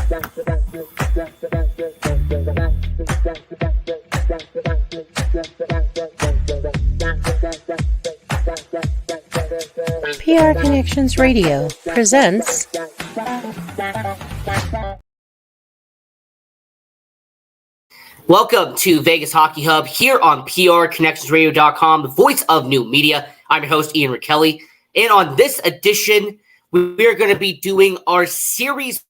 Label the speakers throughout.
Speaker 1: PR Connections Radio presents
Speaker 2: Welcome to Vegas Hockey Hub here on PRConnectionsRadio.com, the voice of new media. I'm your host, Ian Rickelli. And on this edition, we are going to be doing our series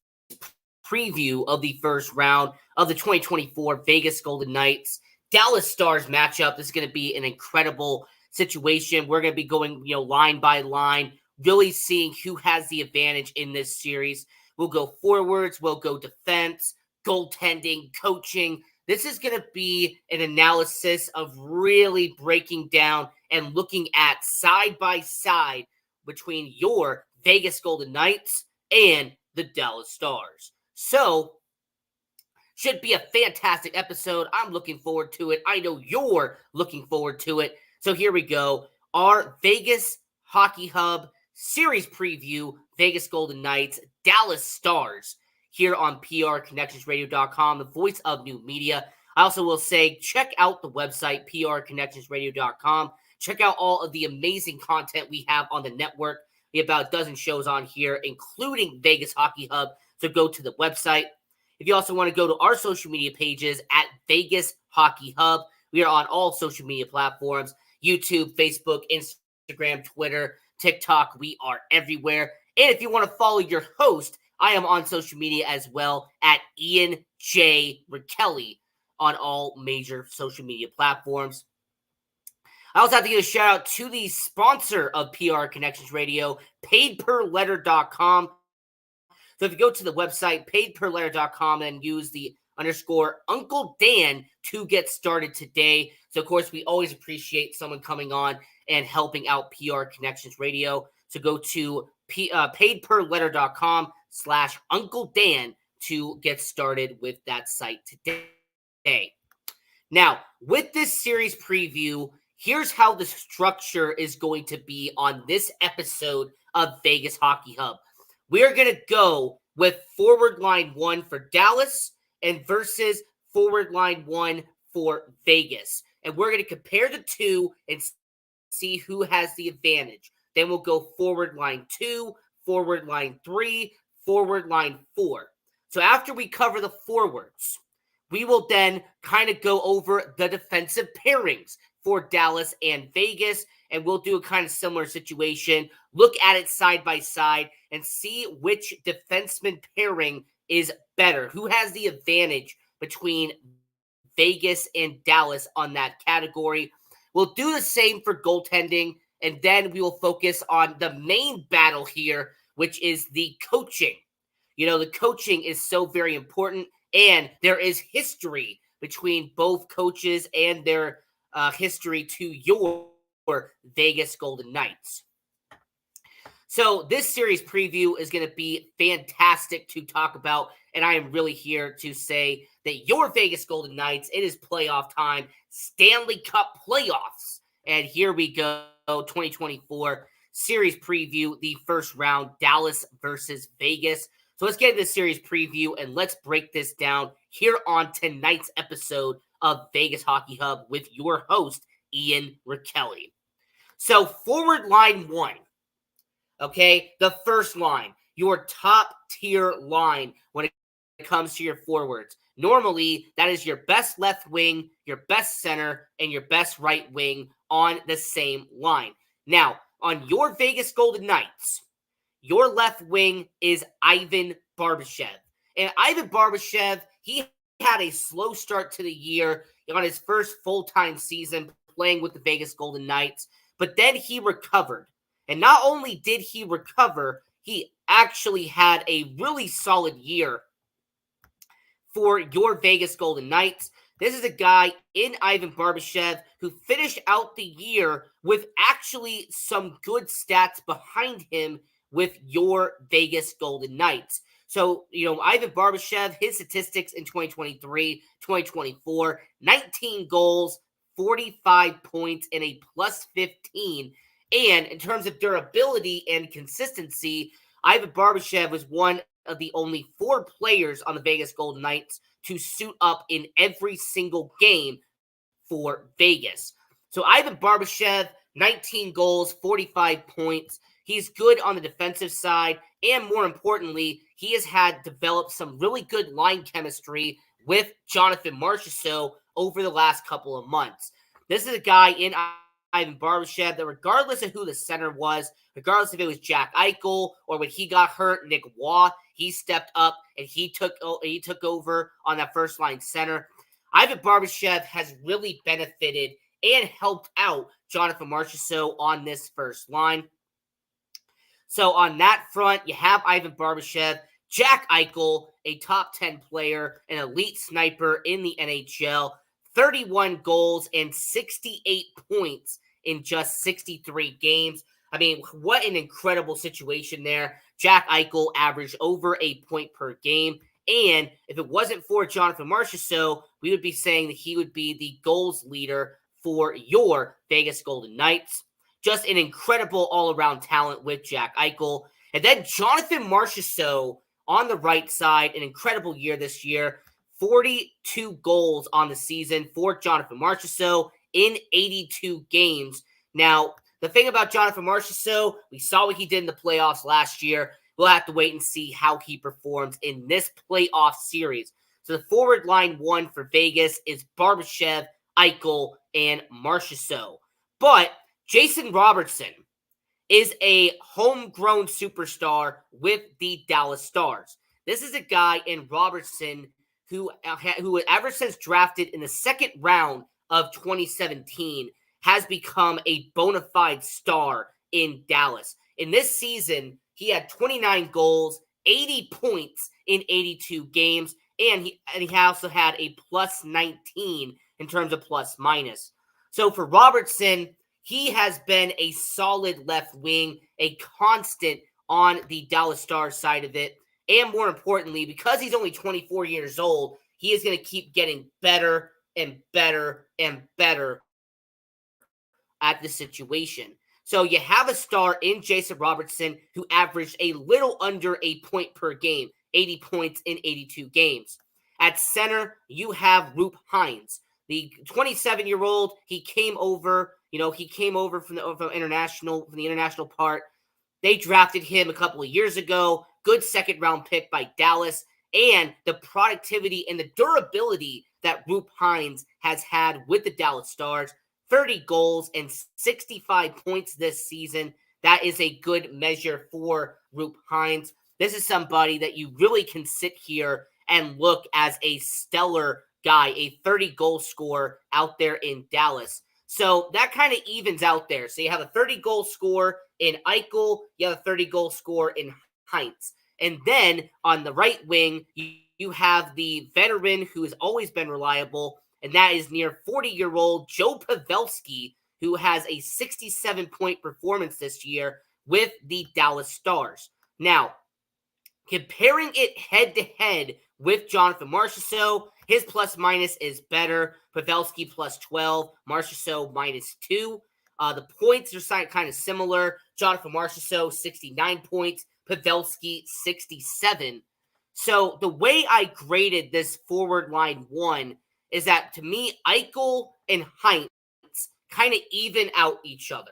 Speaker 2: preview of the first round of the 2024 Vegas Golden Knights Dallas Stars matchup. This is going to be an incredible situation. We're going to be going, line by line, really seeing who has the advantage in this series. We'll go forwards, we'll go defense, goaltending, coaching. This is going to be an analysis of really breaking down and looking at side by side between your Vegas Golden Knights and the Dallas Stars. So, should be a fantastic episode. I'm looking forward to it. I know you're looking forward to it. So here we go. Our Vegas Hockey Hub series preview, Vegas Golden Knights, Dallas Stars, here on PRConnectionsRadio.com, the voice of new media. I also will say, check out the website, PRConnectionsRadio.com. Check out all of the amazing content we have on the network. We have about a dozen shows on here, including Vegas Hockey Hub. So go to the website. If you also want to go to our social media pages at Vegas Hockey Hub, we are on all social media platforms, YouTube, Facebook, Instagram, Twitter, TikTok. We are everywhere. And if you want to follow your host, I am on social media as well at Ian J. Rickelli on all major social media platforms. I also have to give a shout out to the sponsor of PR Connections Radio, paidperletter.com. So if you go to the website, paidperletter.com, and use the _Uncle Dan to get started today. So, of course, we always appreciate someone coming on and helping out PR Connections Radio. So go to paidperletter.com/Uncle Dan to get started with that site today. Now, with this series preview, here's how the structure is going to be on this episode of Vegas Hockey Hub. We're going to go with forward line 1 for Dallas and versus forward line 1 for Vegas. And we're going to compare the two and see who has the advantage. Then we'll go forward line 2, forward line 3, forward line 4. So after we cover the forwards, we will then kind of go over the defensive pairings for Dallas and Vegas, and we'll do a kind of similar situation, look at it side by side, and see which defenseman pairing is better, who has the advantage between Vegas and Dallas on that category. We'll do the same for goaltending, and then we will focus on the main battle here, which is the coaching. The coaching is so very important, and there is history between both coaches and their history to your Vegas Golden Knights. So this series preview is going to be fantastic to talk about, and I am really here to say that your Vegas Golden Knights, it is playoff time, Stanley Cup playoffs, and here we go, 2024 series preview, the first round, Dallas versus Vegas. So let's get into the series preview, and let's break this down here on tonight's episode of Vegas Hockey Hub with your host, Ian Rickelli. So forward line 1, okay, the first line, your top tier line when it comes to your forwards. Normally, that is your best left wing, your best center, and your best right wing on the same line. Now, on your Vegas Golden Knights, your left wing is Ivan Barbashev. And Ivan Barbashev, he had a slow start to the year on his first full-time season playing with the Vegas Golden Knights, but then he recovered. And not only did he recover, he actually had a really solid year for your Vegas Golden Knights. This is a guy in Ivan Barbashev who finished out the year with actually some good stats behind him with your Vegas Golden Knights. So, Ivan Barbashev, his statistics in 2023, 2024, 19 goals, 45 points, and a plus 15. And in terms of durability and consistency, Ivan Barbashev was one of the only 4 players on the Vegas Golden Knights to suit up in every single game for Vegas. So Ivan Barbashev, 19 goals, 45 points. He's good on the defensive side, and more importantly, he has had developed some really good line chemistry with Jonathan Marchessault over the last couple of months. This is a guy in Ivan Barbashev that, regardless of who the center was, regardless if it was Jack Eichel or when he got hurt, Nick Waugh, he stepped up and he took over on that first line center. Ivan Barbashev has really benefited and helped out Jonathan Marchessault on this first line. So on that front, you have Ivan Barbashev, Jack Eichel, a top 10 player, an elite sniper in the NHL, 31 goals and 68 points in just 63 games. I mean, what an incredible situation there. Jack Eichel averaged over a point per game. And if it wasn't for Jonathan Marchessault, we would be saying that he would be the goals leader for your Vegas Golden Knights. Just an incredible all-around talent with Jack Eichel. And then Jonathan Marchessault on the right side, an incredible year this year. 42 goals on the season for Jonathan Marchessault in 82 games. Now, the thing about Jonathan Marchessault, we saw what he did in the playoffs last year. We'll have to wait and see how he performs in this playoff series. So the forward line 1 for Vegas is Barbashev, Eichel, and Marchessault. But Jason Robertson is a homegrown superstar with the Dallas Stars. This is a guy in Robertson who ever since drafted in the second round of 2017 has become a bona fide star in Dallas. In this season, he had 29 goals, 80 points in 82 games, and he also had a plus 19 in terms of plus minus. So for Robertson, he has been a solid left wing, a constant on the Dallas Stars side of it. And more importantly, because he's only 24 years old, he is going to keep getting better and better and better at the situation. So you have a star in Jason Robertson who averaged a little under a point per game, 80 points in 82 games. At center, you have Rupe Hines, the 27-year-old. He came over from the international part. They drafted him a couple of years ago. Good second-round pick by Dallas. And the productivity and the durability that Rupe Hines has had with the Dallas Stars, 30 goals and 65 points this season. That is a good measure for Rupe Hines. This is somebody that you really can sit here and look as a stellar guy, a 30-goal scorer out there in Dallas. So that kind of evens out there. So you have a 30-goal scorer in Eichel, you have a 30-goal scorer in Hines. And then on the right wing, you have the veteran who has always been reliable, and that is near 40-year-old Joe Pavelski, who has a 67-point performance this year with the Dallas Stars. Now, comparing it head-to-head with Jonathan Marchessault, his plus-minus is better. Pavelski plus 12, Marchessault minus 2. The points are kind of similar. Jonathan Marchessault, 69 points. Pavelski, 67. So the way I graded this forward line 1 is that, to me, Eichel and Hines kind of even out each other.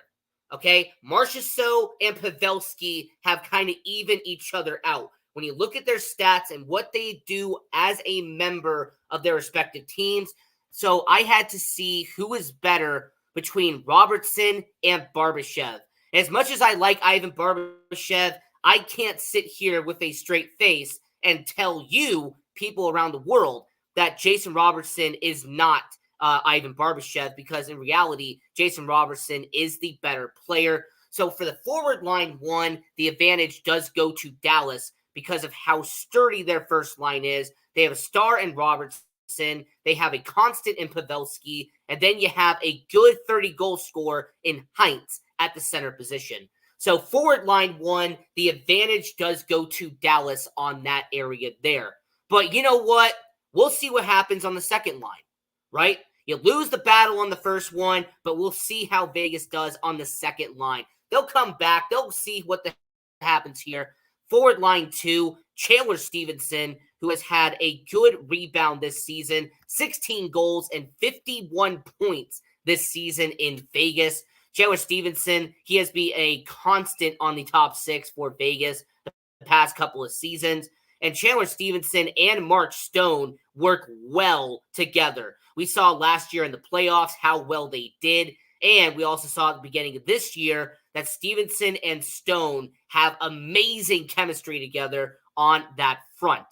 Speaker 2: Okay? Marchessault and Pavelski have kind of even each other out. When you look at their stats and what they do as a member of their respective teams. So I had to see who is better between Robertson and Barbashev. As much as I like Ivan Barbashev, I can't sit here with a straight face and tell you, people around the world, that Jason Robertson is not Ivan Barbashev, because in reality, Jason Robertson is the better player. So for the forward line 1, the advantage does go to Dallas because of how sturdy their first line is. They have a star in Robertson. They have a constant in Pavelski. And then you have a good 30-goal scorer in Hines at the center position. So forward line 1, the advantage does go to Dallas on that area there. But you know what? We'll see what happens on the second line, right? You lose the battle on the first one, but we'll see how Vegas does on the second line. They'll come back. They'll see what happens here. Forward line 2, Chandler Stevenson, who has had a good rebound this season, 16 goals and 51 points this season in Vegas. Chandler Stevenson, he has been a constant on the top 6 for Vegas the past couple of seasons. And Chandler Stevenson and Mark Stone work well together. We saw last year in the playoffs how well they did. And we also saw at the beginning of this year that Stevenson and Stone have amazing chemistry together on that front.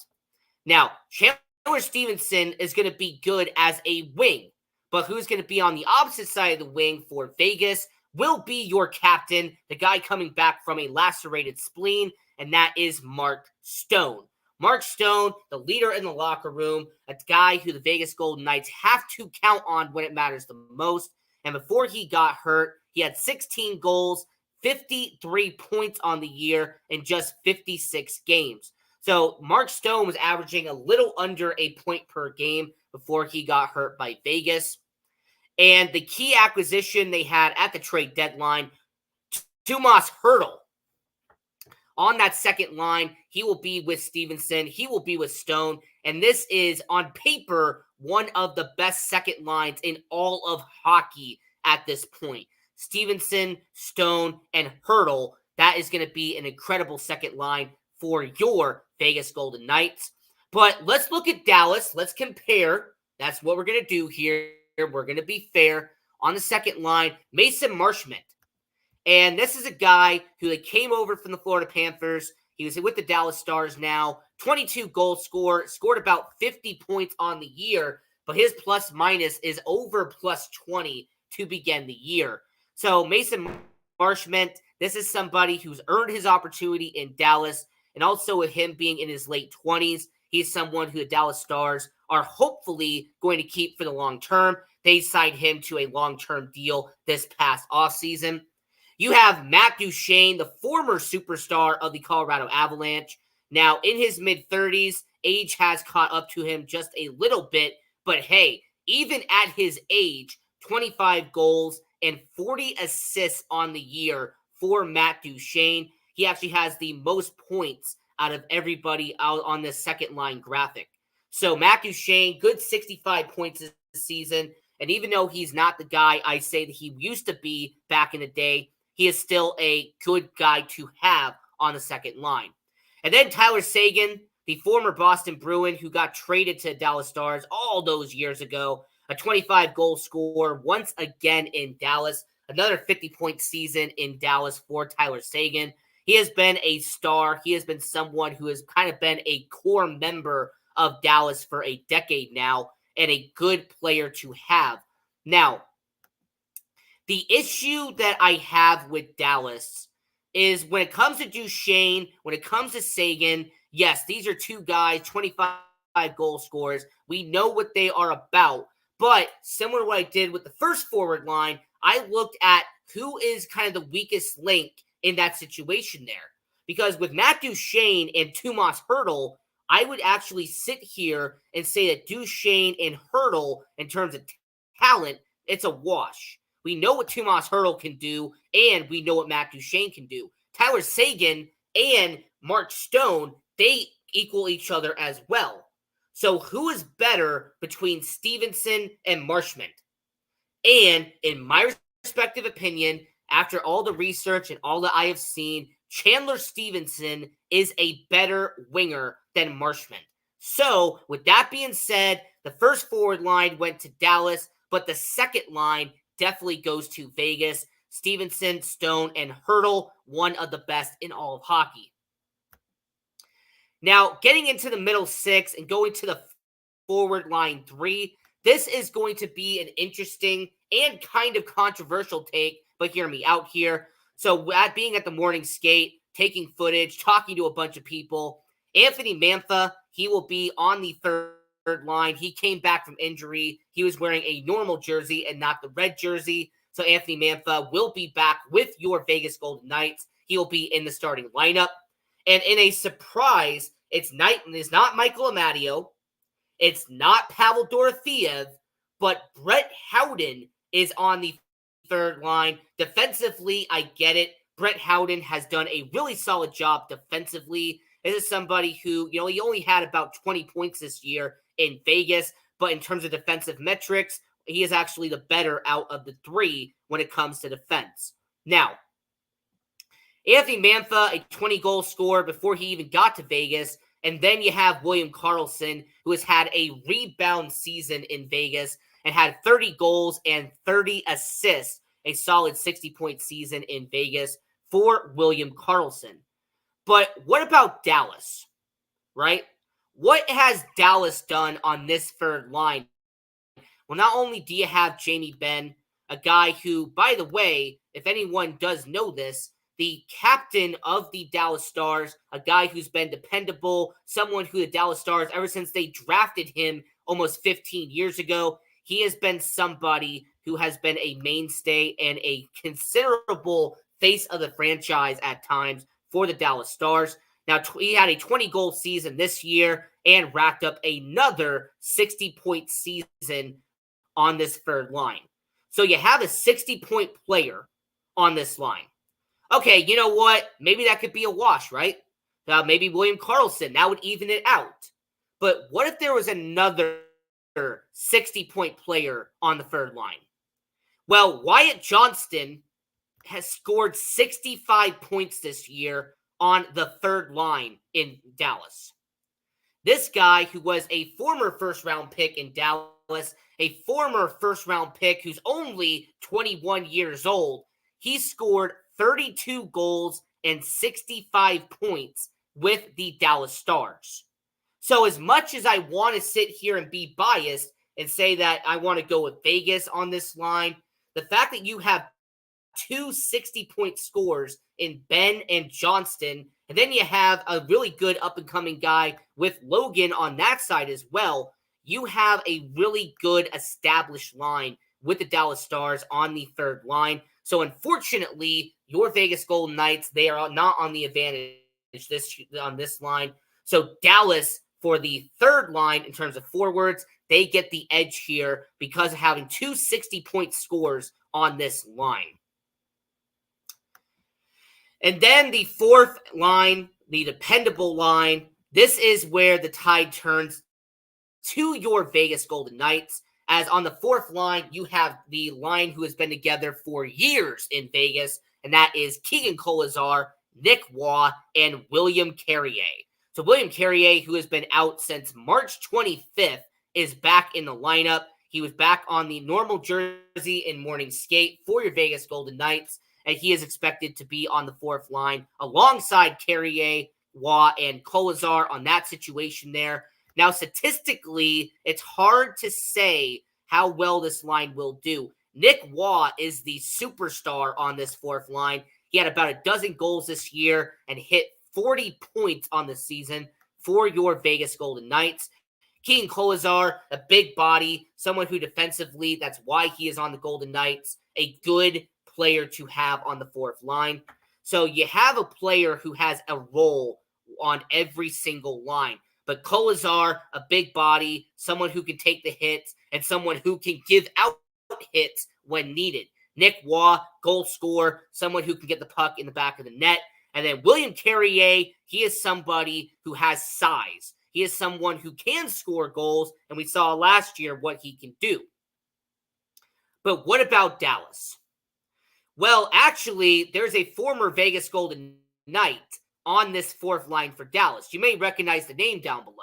Speaker 2: Now, Chandler Stevenson is going to be good as a wing, but who's going to be on the opposite side of the wing for Vegas will be your captain, the guy coming back from a lacerated spleen, and that is Mark Stone. Mark Stone, the leader in the locker room, a guy who the Vegas Golden Knights have to count on when it matters the most. And before he got hurt, he had 16 goals, 53 points on the year in just 56 games. So Mark Stone was averaging a little under a point per game before he got hurt by Vegas. And the key acquisition they had at the trade deadline, Tomas Hertl. On that second line, he will be with Stevenson. He will be with Stone. And this is, on paper, one of the best second lines in all of hockey at this point. Stevenson, Stone, and Hertl. That is going to be an incredible second line for your Vegas Golden Knights. But let's look at Dallas. Let's compare. That's what we're going to do here. We're going to be fair. On the second line, Mason Marchment. And this is a guy who came over from the Florida Panthers. He was with the Dallas Stars now. 22 goal scorer, scored about 50 points on the year, but his plus minus is over plus 20 to begin the year. So Mason Marchment, this is somebody who's earned his opportunity in Dallas, and also with him being in his late 20s, he's someone who the Dallas Stars are hopefully going to keep for the long term. They signed him to a long-term deal this past offseason. You have Matt Duchene, the former superstar of the Colorado Avalanche. Now, in his mid-30s, age has caught up to him just a little bit. But hey, even at his age, 25 goals and 40 assists on the year for Matt Duchene. He actually has the most points out of everybody out on this second line graphic. So Matt Duchene, good 65 points this season. And even though he's not the guy I say that he used to be back in the day, he is still a good guy to have on the second line. And then Tyler Seguin, the former Boston Bruin who got traded to Dallas Stars all those years ago, a 25-goal scorer once again in Dallas. Another 50-point season in Dallas for Tyler Seguin. He has been a star. He has been someone who has kind of been a core member of Dallas for a decade now and a good player to have. Now, the issue that I have with Dallas is when it comes to Duchene, when it comes to Seguin, yes, these are two guys, 25 goal scorers. We know what they are about. But similar to what I did with the first forward line, I looked at who is kind of the weakest link in that situation there. Because with Matt Duchene and Tomas Hertl, I would actually sit here and say that Duchene and Hertl, in terms of talent, it's a wash. We know what Tomas Hertl can do, and we know what Matt Duchene can do. Tyler Seguin and Mark Stone, they equal each other as well. So who is better between Stevenson and Marchment? And in my respective opinion, after all the research and all that I have seen, Chandler Stevenson is a better winger than Marchment. So with that being said, the first forward line went to Dallas, but the second line definitely goes to Vegas. Stevenson, Stone, and Hertl, one of the best in all of hockey. Now, getting into the middle six and going to the forward line 3, this is going to be an interesting and kind of controversial take, but hear me out here. So, being at the morning skate, taking footage, talking to a bunch of people, Anthony Mantha, he will be on the third line. He came back from injury. He was wearing a normal jersey and not the red jersey. So Anthony Mantha will be back with your Vegas Golden Knights. He will be in the starting lineup. And in a surprise, it's not Michael Amadio. It's not Pavel Dorofeev, but Brett Howden is on the third line. Defensively, I get it. Brett Howden has done a really solid job defensively. This is somebody who, he only had about 20 points this year in Vegas, but in terms of defensive metrics, he is actually the better out of the three when it comes to defense. Now, Anthony Mantha, a 20-goal scorer before he even got to Vegas. And then you have William Karlsson, who has had a rebound season in Vegas and had 30 goals and 30 assists, a solid 60-point season in Vegas for William Karlsson. But what about Dallas, right? What has Dallas done on this third line? Well, not only do you have Jamie Benn, a guy who, by the way, if anyone does know this, the captain of the Dallas Stars, a guy who's been dependable, someone who the Dallas Stars, ever since they drafted him almost 15 years ago, he has been somebody who has been a mainstay and a considerable face of the franchise at times for the Dallas Stars. Now, he had a 20-goal season this year and racked up another 60-point season on this third line. So you have a 60-point player on this line. Okay, you know what? Maybe that could be a wash, right? Maybe William Karlsson, that would even it out. But what if there was another 60-point player on the third line? Well, Wyatt Johnston has scored 65 points this year on the third line in Dallas. This guy, who was a former first-round pick in Dallas, a former first-round pick who's only 21 years old, he scored 32 goals and 65 points with the Dallas Stars. So as much as I want to sit here and be biased and say that I want to go with Vegas on this line, the fact that you have two 60-point scores in Benn and Johnston, and then you have a really good up-and-coming guy with Logan on that side as well, you have a really good established line with the Dallas Stars on the third line. So unfortunately, your Vegas Golden Knights, they are not on the advantage on this line. So Dallas, for the third line in terms of forwards, they get the edge here because of having two 60-point scores on this line. And then the fourth line, the dependable line, this is where the tide turns to your Vegas Golden Knights. As on the fourth line, you have the line who has been together for years in Vegas, and that is Keegan Kolesar, Nick Waugh, and William Carrier. So William Carrier, who has been out since March 25th, is back in the lineup. He was back on the normal jersey in morning skate for your Vegas Golden Knights, and he is expected to be on the fourth line alongside Carrier, Waugh, and Kolesar on that situation there. Now, statistically, it's hard to say how well this line will do. Nick Waugh is the superstar on this fourth line. He had about a dozen goals this year and hit 40 points on the season for your Vegas Golden Knights. Keegan Kolesar, a big body, someone who defensively, that's why he is on the Golden Knights, a good player to have on the fourth line. So you have a player who has a role on every single line. But Kolesar, a big body, someone who can take the hits, and someone who can give out hits when needed. Nick Waugh, goal scorer, someone who can get the puck in the back of the net. And then William Carrier, he is somebody who has size. He is someone who can score goals, and we saw last year what he can do. But what about Dallas? Well, actually, there's a former Vegas Golden Knight on this fourth line for Dallas. You may recognize the name down below.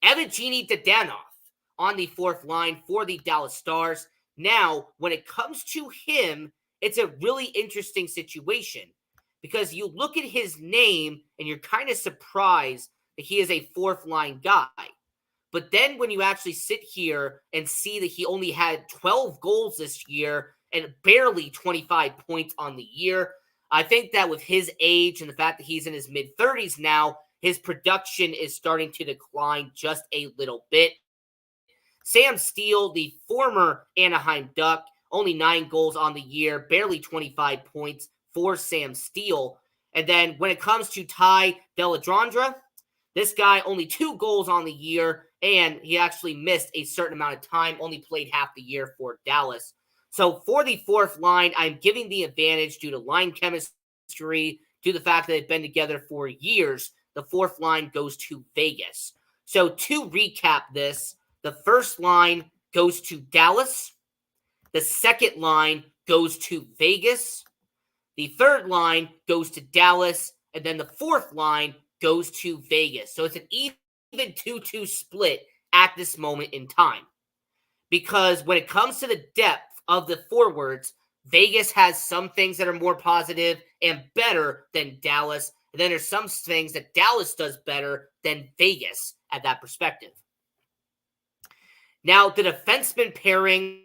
Speaker 2: Evgeny Dadonov on the fourth line for the Dallas Stars. Now, when it comes to him, it's a really interesting situation because you look at his name and you're kind of surprised that he is a fourth line guy. But then when you actually sit here and see that he only had 12 goals this year and barely 25 points on the year, I think that with his age and the fact that he's in his mid-30s now, his production is starting to decline just a little bit. Sam Steele, the former Anaheim Duck, only 9 goals on the year, barely 25 points for Sam Steele. And then when it comes to Ty Dellandrea, this guy only 2 goals on the year, and he actually missed a certain amount of time, only played half the year for Dallas. So for the fourth line, I'm giving the advantage due to line chemistry chemistry, due to the fact that they've been together for years, the fourth line goes to Vegas. So to recap this, the first line goes to Dallas. The second line goes to Vegas. The third line goes to Dallas. And then the fourth line goes to Vegas. So it's an even 2-2 split at this moment in time. Because when it comes to the depth of the forwards, Vegas has some things that are more positive and better than Dallas. And then there's some things that Dallas does better than Vegas at that perspective. Now, the defenseman pairing,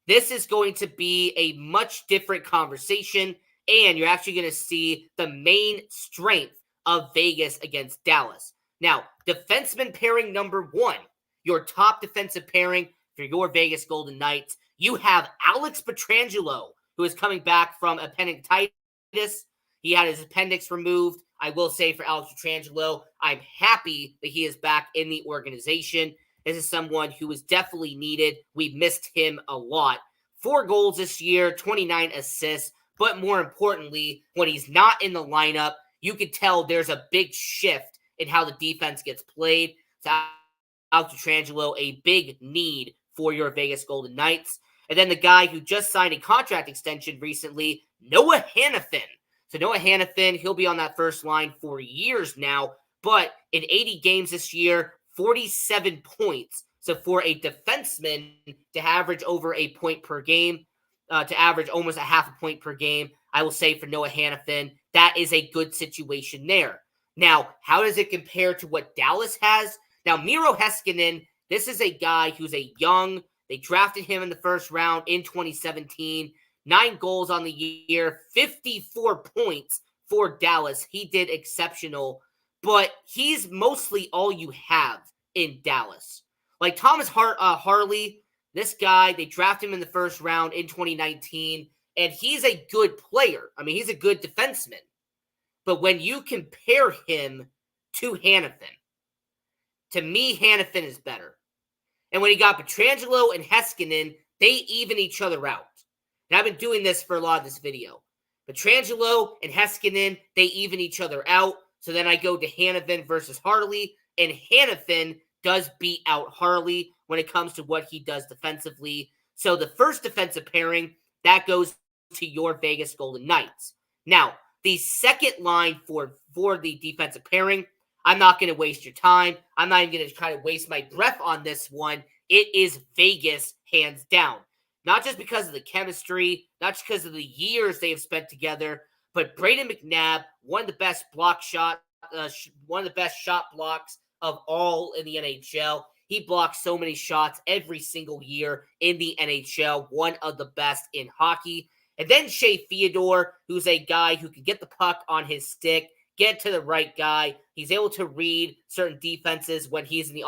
Speaker 2: this is going to be a much different conversation, and you're actually going to see the main strength of Vegas against Dallas. Now, defenseman pairing number one, your top defensive pairing for your Vegas Golden Knights, you have Alex Pietrangelo, who is coming back from appendicitis. He had his appendix removed. I will say for Alex Pietrangelo, I'm happy that he is back in the organization. This is someone who is definitely needed. We missed him a lot. 4 goals this year, 29 assists. But more importantly, when he's not in the lineup, you can tell there's a big shift in how the defense gets played. So Alex Pietrangelo, a big need for your Vegas Golden Knights. And then the guy who just signed a contract extension recently, Noah Hanifin. So Noah Hanifin, he'll be on that first line for years now. But in 80 games this year, 47 points. So for a defenseman to average over a point per game, to average almost a half a point per game, I will say for Noah Hanifin, that is a good situation there. Now, how does it compare to what Dallas has? Now, Miro Heiskanen, this is a guy who's a young, they drafted him in the first round in 2017, 9 goals on the year, 54 points for Dallas. He did exceptional, but he's mostly all you have in Dallas. Like Thomas Harley, this guy, they drafted him in the first round in 2019, and he's a good player. I mean, he's a good defenseman. But when you compare him to Hanifin, to me, Hanifin is better. And when you got Pietrangelo and Heiskanen, they even each other out. And I've been doing this for a lot of this video. Pietrangelo and Heiskanen, they even each other out. So then I go to Hanifin versus Harley, and Hanifin does beat out Harley when it comes to what he does defensively. So the first defensive pairing, that goes to your Vegas Golden Knights. Now, the second line for the defensive pairing, I'm not going to waste your time. I'm not even going to try to waste my breath on this one. It is Vegas, hands down. Not just because of the chemistry, not just because of the years they have spent together, but Brayden McNabb, one of the best shot blocks of all in the NHL. He blocks so many shots every single year in the NHL, one of the best in hockey. And then Shea Theodore, who's a guy who can get the puck on his stick, get to the right guy. He's able to read certain defenses when he's in the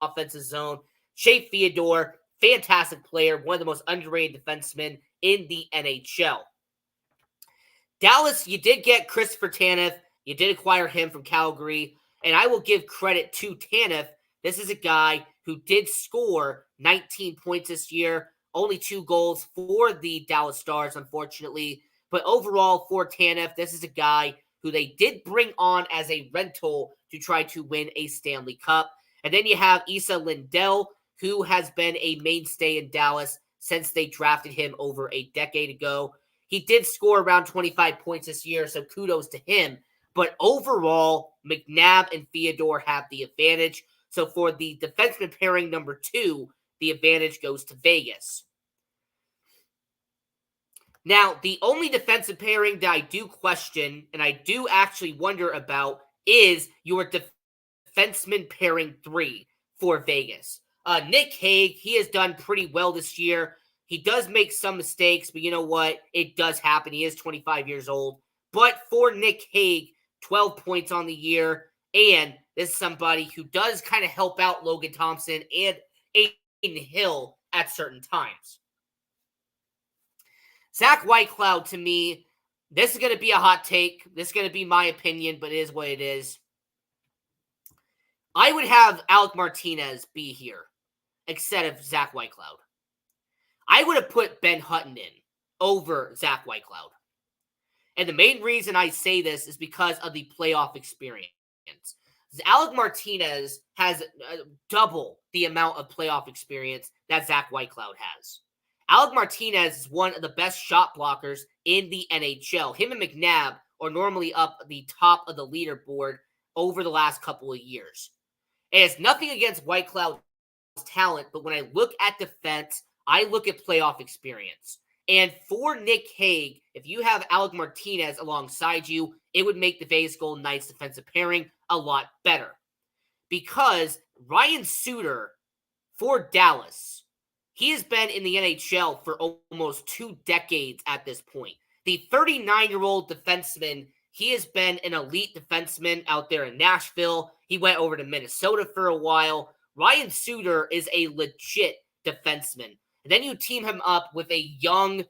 Speaker 2: offensive zone. Shea Theodore, fantastic player, one of the most underrated defensemen in the NHL. Dallas, you did get Christopher Tanev. You did acquire him from Calgary. And I will give credit to Tanev. This is a guy who did score 19 points this year. Only 2 goals for the Dallas Stars, unfortunately. But overall, for Tanev, this is a guy who they did bring on as a rental to try to win a Stanley Cup. And then you have Esa Lindell, who has been a mainstay in Dallas since they drafted him over a decade ago. He did score around 25 points this year, so kudos to him. But overall, McNabb and Theodore have the advantage. So for the defenseman pairing number 2, the advantage goes to Vegas. Now, the only defensive pairing that I do question, and I do actually wonder about, is your defenseman pairing 3 for Vegas. Nick Hague, he has done pretty well this year. He does make some mistakes, but you know what? It does happen. He is 25 years old. But for Nick Hague, 12 points on the year, and this is somebody who does kind of help out Logan Thompson and Aiden Hill at certain times. Zach Whitecloud, to me, this is going to be a hot take. This is going to be my opinion, but it is what it is. I would have Alec Martinez be here instead of Zach Whitecloud. I would have put Ben Hutton in over Zach Whitecloud. And the main reason I say this is because of the playoff experience. Alec Martinez has double the amount of playoff experience that Zach Whitecloud has. Alec Martinez is one of the best shot blockers in the NHL. Him and McNabb are normally up the top of the leaderboard over the last couple of years. And it's nothing against Whitecloud's talent, but when I look at defense, I look at playoff experience. And for Nick Hague, if you have Alec Martinez alongside you, it would make the Vegas Golden Knights defensive pairing a lot better. Because Ryan Suter for Dallas, he has been in the NHL for almost 2 decades at this point. The 39-year-old defenseman, he has been an elite defenseman out there in Nashville. He went over to Minnesota for a while. Ryan Suter is a legit defenseman. And then you team him up with a young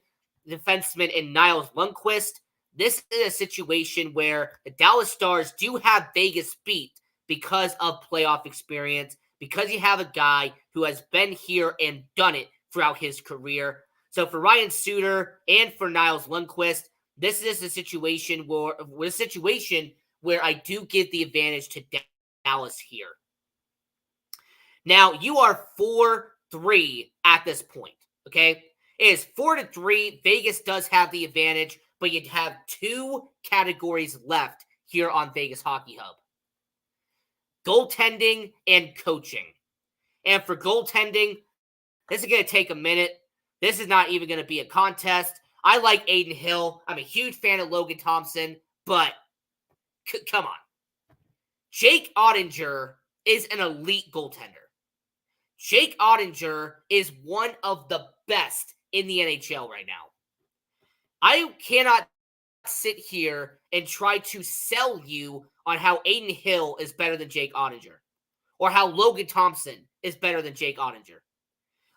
Speaker 2: defenseman in Niles Lundqvist. This is a situation where the Dallas Stars do have Vegas beat because of playoff experience, because you have a guy who has been here and done it throughout his career. So for Ryan Suter and for Niles Lundqvist, this is a situation where I do give the advantage to Dallas here. Now, you are 4-3 at this point, okay? It is 4-3. Vegas does have the advantage, but you'd have 2 categories left here on Vegas Hockey Hub. Goaltending and coaching. And for goaltending, this is going to take a minute. This is not even going to be a contest. I like Adin Hill. I'm a huge fan of Logan Thompson, but come on. Jake Ottinger is an elite goaltender. Jake Ottinger is one of the best in the NHL right now. I cannot sit here and try to sell you on how Adin Hill is better than Jake Ottinger or how Logan Thompson is better than Jake Ottinger.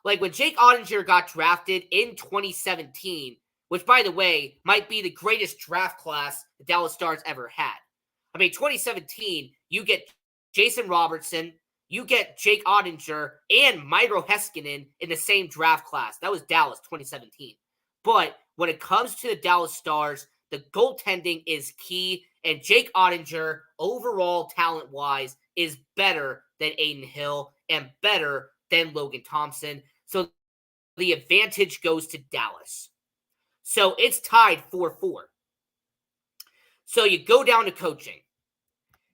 Speaker 2: Like when Jake Ottinger got drafted in 2017, which, by the way, might be the greatest draft class the Dallas Stars ever had. I mean, 2017, you get Jason Robertson, you get Jake Ottinger, and Miro Heiskanen in the same draft class. That was Dallas 2017. But when it comes to the Dallas Stars, the goaltending is key, and Jake Ottinger, overall talent-wise, is better than Adin Hill and better than Logan Thompson. So the advantage goes to Dallas. So it's tied 4-4. So you go down to coaching.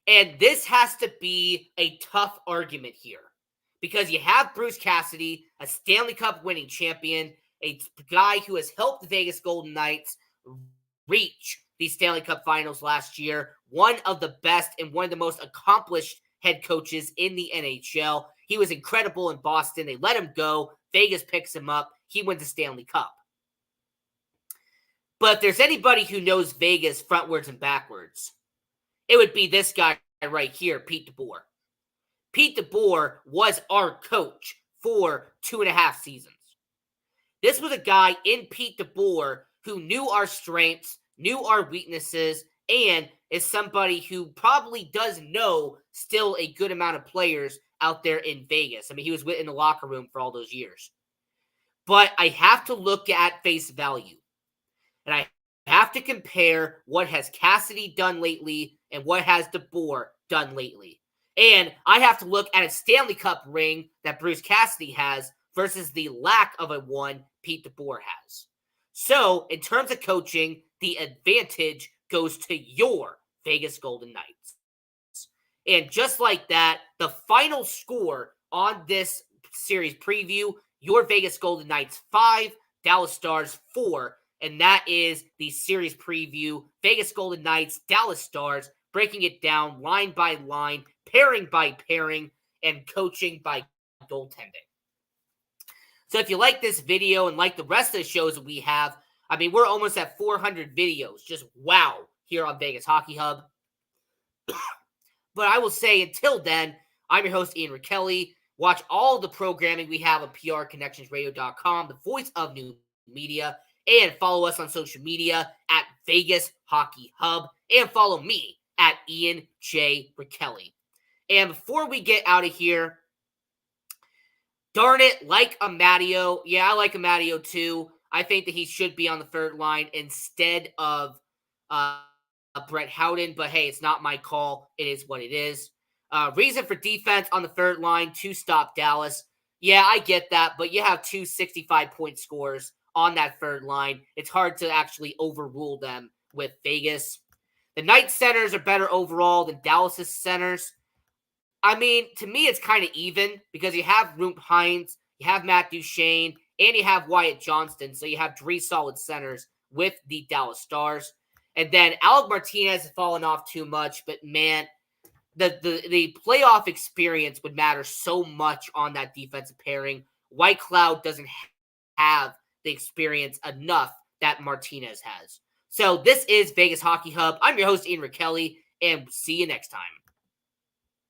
Speaker 2: And this has to be a tough argument here because you have Bruce Cassidy, a Stanley Cup winning champion, a guy who has helped the Vegas Golden Knights reach the Stanley Cup Finals last year, one of the best and one of the most accomplished head coaches in the NHL. He was incredible in Boston. They let him go. Vegas picks him up. He wins the Stanley Cup. But if there's anybody who knows Vegas frontwards and backwards, it would be this guy right here, Pete DeBoer. Pete DeBoer was our coach for 2.5 seasons. This was a guy in Pete DeBoer who knew our strengths, knew our weaknesses, and is somebody who probably does know still a good amount of players out there in Vegas. I mean, he was in the locker room for all those years. But I have to look at face value. And I have to compare what has Cassidy done lately and what has DeBoer done lately. And I have to look at a Stanley Cup ring that Bruce Cassidy has versus the lack of a one Pete DeBoer has. So, in terms of coaching, the advantage goes to your Vegas Golden Knights. And just like that, the final score on this series preview, your Vegas Golden Knights 5, Dallas Stars 4. And that is the series preview, Vegas Golden Knights, Dallas Stars, breaking it down line by line, pairing by pairing, and coaching by goaltending. So if you like this video and like the rest of the shows that we have, I mean, we're almost at 400 videos. Just wow here on Vegas Hockey Hub. But I will say until then, I'm your host, Ian Rakelli. Watch all the programming we have on prconnectionsradio.com, the voice of new media. And follow us on social media at Vegas Hockey Hub. And follow me at Ian J. Rakelli. And before we get out of here, darn it, like Amadio. Yeah, I like Amadio too. I think that he should be on the third line instead of Brett Howden, but hey, it's not my call. It is what it is. Reason for defense on the third line to stop Dallas. Yeah, I get that, but you have two 65-point scores on that third line. It's hard to actually overrule them with Vegas. The Knights centers are better overall than Dallas's centers. I mean, to me, it's kind of even because you have Rupe Hines, you have Matt Duchene, and you have Wyatt Johnston. So you have three solid centers with the Dallas Stars. And then Alec Martinez has fallen off too much, but man, the playoff experience would matter so much on that defensive pairing. White Cloud doesn't have the experience enough that Martinez has. So this is Vegas Hockey Hub. I'm your host, Ian Rakelli, and see you next time.